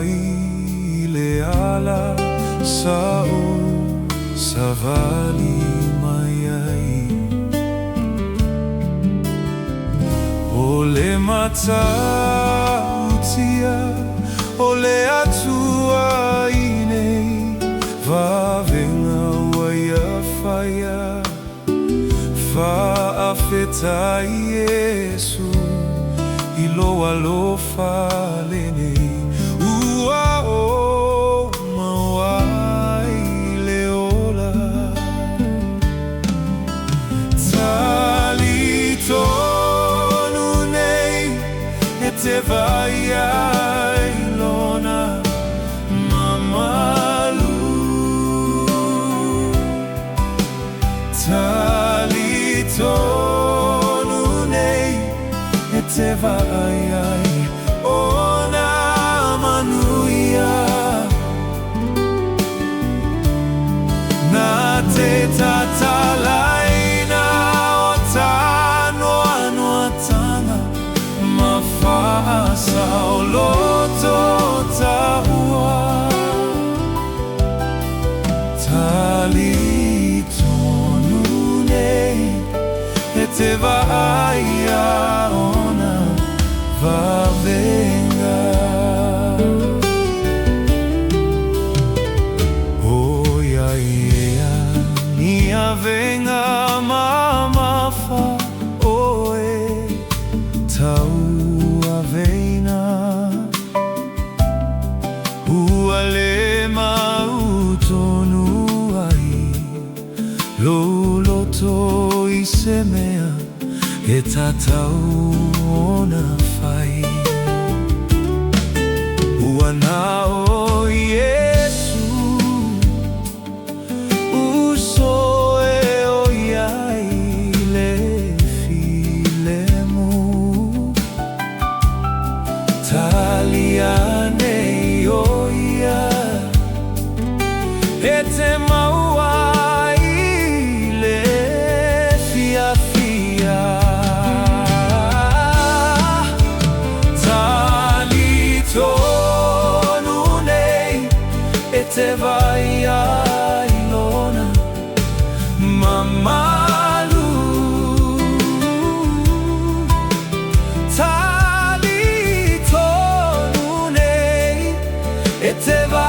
ile ala sao savali mayai ole matautia ole atua inei vavenga waya faya faafetai Yesu ilo alofa lene ua o mawai leola Talitonu nei etevaya ilona mamalu Talitonu nei etevaya ona manuia na te tatalaina o tano anuatanga mafasa o loto tahua Talitonu nei etevaya ona vavenga oia ia nia venga mamafa oe tau aveina uale mautonu ai loloto isemea etatau ona fai uanao Yesu uso e oyai le filemu taliane oia ete maua ile fia fia Talitonu nei etevaya ilona mamalu Talitonu nei etevaya